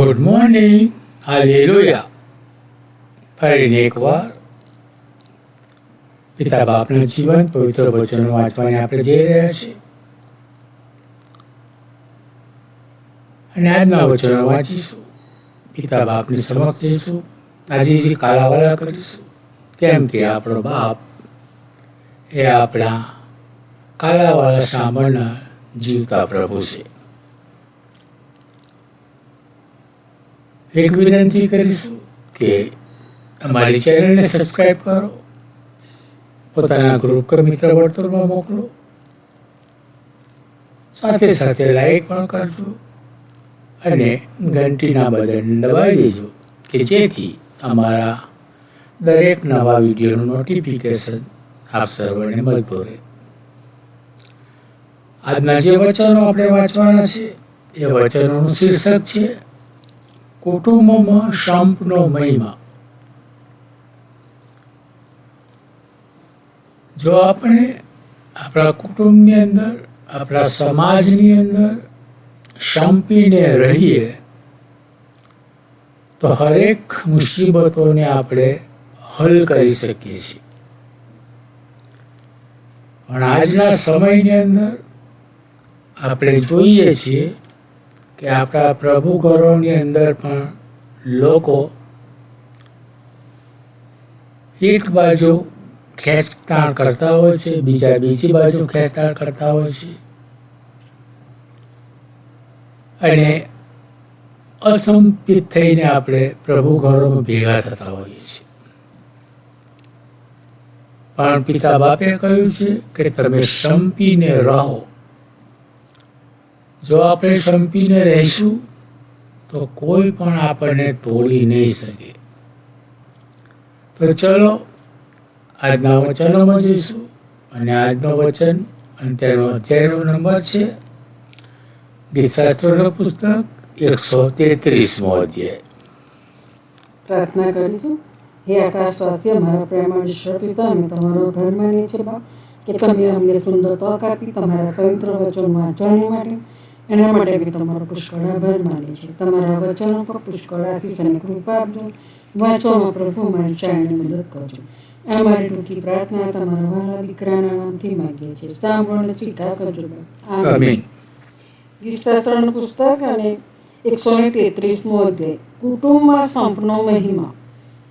Good morning, hallelujah. ફરીને એકવાર પિતા બાપના જીવન પવિત્ર વચનો વાંચવાને આપણે જઈ રહ્યા છીએ અને આજના વચનો વાંચીશું. પિતા બાપની સમક્ષ જઈશું, આજે જે કાલાવાલા કરીશું, કેમ કે આપણો બાપ એ આપણા કાલાવાલા સાંભળનાર જીવતા પ્રભુ છે. એક વિનંતી કરીશું કે અમારી ચેનલને સબસ્ક્રાઈબ કરો, પોતાના ગ્રુપ કે મિત્ર વર્તુળમાં મોકલો, સાથે સાથે લાઈક પણ કરજો અને ઘંટીના બટન દબાવી દેજો કે જેથી અમારા દરેક નવા વિડીયોનું નોટિફિકેશન આપ સર્વને મળતું રહે. આજના જે વચનો આપણે વાંચવાના છે એ વચનોનું શીર્ષક છે કુટુંબમાં સંપનો મહિમા. જો આપણે આપણા કુટુંબની અંદર, આપણા સમાજની અંદર સંપીને રહીએ તો હરેક મુસીબતોને આપણે હલ કરી શકીએ છીએ. પણ આજના સમયની અંદર આપણે જોઈએ છીએ કે આપણા પ્રભુ ઘરોની અંદર પણ લોકો એક બાજુ ખેંચતાણ કરતા હોય છે, બીજી બાજુ ખેંચતાણ કરતા હોય છે અને અસંપિત થઈને આપણે પ્રભુ ઘરોમાં ભેગા થતા હોઈએ છીએ. પણ પિતા બાપે કહ્યું છે કે તમે સંપીને રહો. જો આપણે સંપીને રહીશું તો કોઈ પણ આપણને તોડી નહીં શકે. તો ચલો આજના વચનોમાં જઈશું અને આજનો વચન અને તેનો અધ્યાયનો નંબર છે ગીતશાસ્ત્રનું પુસ્તક 133મો અધ્યાય. પ્રાર્થના કરીશું. હે આકાશવાસી, અમારા પ્રેમાળ ઈશ્વર પિતા, અમે તમારો આભાર માનીએ છીએ બાપ કે તમે અમને સુંદર તક આપી તમારા પવિત્ર વચનો વાંચવાની માટે. એના માટે બી તમારો પુષ્કળ આભાર માનીએ છીએ. તમારા વચનો પર પુષ્કળ આશીષ અને કૃપા આપજો. વાંચવામાં પ્રભુ મારી ચાળને મદદ કરજો. આ મારી ટૂંકી પ્રાર્થના તમારા વહાલા દીકરાના નામથી માંગીએ છીએ. સાંભળોને સ્વીકાર કરજો બાપ. આમીન. ગીતશાસ્ત્રનું પુસ્તક અને 133મો અધ્યાય. કુટુંબમાં સંપનો મહિમા.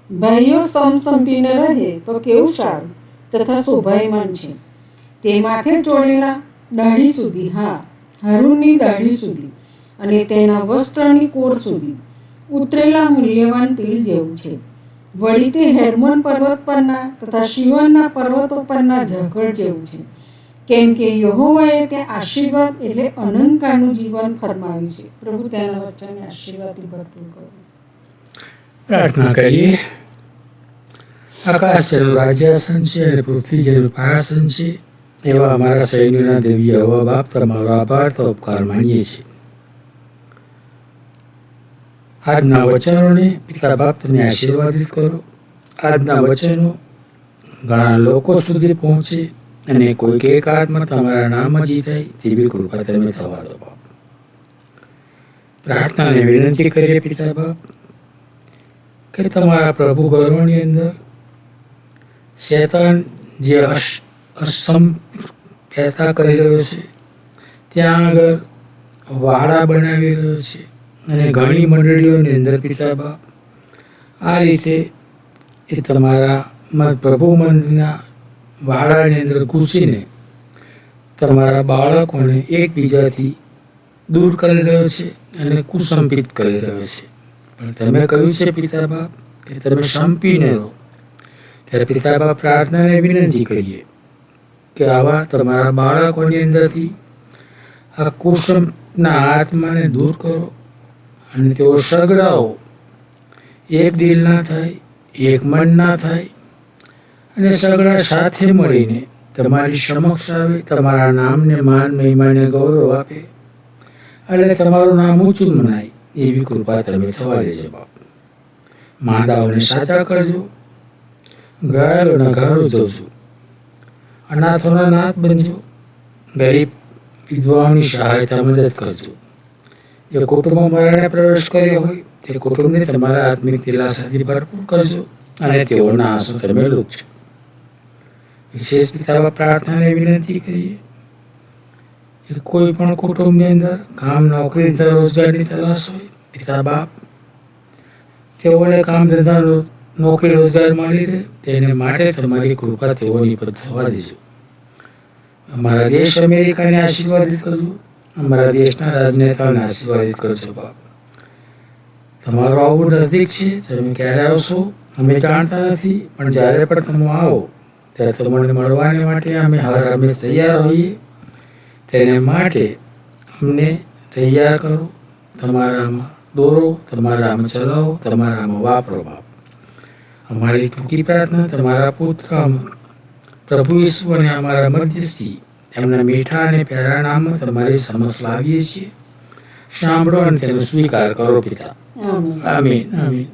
ભાઈઓ સમસંપીને રહે તો કેવું સારું તથા શોભાયમાન છે. તે માથે ચોળેલા દાઢી સુધી, હા, હારૂનની દાઢી સુધી અને તેના વસ્ત્રની કોર સુધી ઉતરેલા મૂલ્યવાન તેલ જેવું છે. વળી તે હેર્મોન પર્વત પરના તથા શિવનના પર્વતો પરના ઝઘડ જેવું છે. કેમ કે યહોવાએ ત્યાં આશીર્વાદ એટલે અનંતકાળનું જીવન ફરમાવ્યું છે. પ્રભુ તેના વચનને આશીર્વાદથી ભરપૂર કરો. પ્રાર્થના કરીએ. આકાશ જેનું રાજ્યાસન છે અને પૃથ્વી જેનું પાયાસન છે એવા અમારા સૈન્યના દેવી હવા બાપ, તમારો આભાર તો ઉપકાર માનીએ છીએ. આજના વચનોને પિતા બાપ તમે આશીર્વાદિત કરો. આજના વચનો ઘણા લોકો સુધી પહોંચે અને કોઈક એક આત્મા તમારા નામ જીતાય તેવી કૃપા તમે થવા દો બાપ. પ્રાર્થનાને વિનંતી કરીએ પિતા બાપ કે તમારા પ્રભુ ઘરોની અંદર શૈતાન જે પેદા કરી રહ્યો છે, ત્યાં આગળ વાડા બનાવી રહ્યો છે અને ઘણી મંડળીઓની અંદર પિતા બાપ આ રીતે એ તમારા પ્રભુ મંદિરના વાડાની અંદર ઘૂસીને તમારા બાળકોને એકબીજાથી દૂર કરી રહ્યો છે અને કુસંપિત કરી રહ્યો છે. પણ તમે કહ્યું છે પિતા બાપ કે તમે સંપીને રહો. ત્યારે પિતા બાપ પ્રાર્થનાને વિનંતી કરીએ કે આવા તમારા બાળકોની અંદરથી આ કુસંપના આત્માને દૂર કરો અને તેઓ સગડાઓ એક દિલ ના થાય, એક મન ના થાય અને સગડા સાથે મળીને તમારી સમક્ષ આવે, તમારા નામને માન, મહિમાને ગૌરવ આપે અને તમારું નામ ઊંચું મનાય એવી કૃપા તમે થવા દેજો બાપ. માંદાઓને સાચા કરજો, ઘાયલોના ઘારો જોજો, અનાથોના નાથ બનજો, ગરીબ વિધવાઓની સહાયતા મદદ કરજો. જે કુટુંબમાં મરણે પ્રવેશ કર્યો હોય તે કુટુંબને તમારા આત્મિક દિલાસાથી ભરપૂર કરજો અને તેઓના આંસુ તમે લૂછજો. વિશેષ પિતા પ્રાર્થનાને વિનંતી કરીએ કે કોઈ પણ કુટુંબની અંદર કામ, નોકરી, રોજગારની તલાશ હોય, પિતા બાપ તેઓને કામ, ધંધા, નોકરી, રોજગાર મળી રહે તેને માટે તમારી કૃપા તેઓની પર થવા દેજો. અમારા દેશ અમેરિકાને આશીર્વાદિત કરજો. અમારા દેશના રાજનેતાઓને આશીર્વાદિત કરજો બાપ. તમારું આવું નજીક છે. તમે ક્યારે આવશો અમે જાણતા નથી, પણ જ્યારે પણ તમે આવો ત્યારે તમને મળવાને માટે અમે હર હંમેશ તૈયાર હોઈએ. તેને માટે અમને તૈયાર કરો. તમારામાં દોરો, તમારામાં ચલાવો, તમારામાં વાપરો બાપ. અમારી ટૂંકી પ્રાર્થના તમારા પુત્ર પ્રભુ ઈસુ અને અમારા મધ્યસ્થી એમના મીઠા અને પ્યારા નામમાં તમારી સમક્ષ લાવીએ છીએ. સાંભળો અને તેનો સ્વીકાર કરો પિતા. આમીન. આમીન આમીન.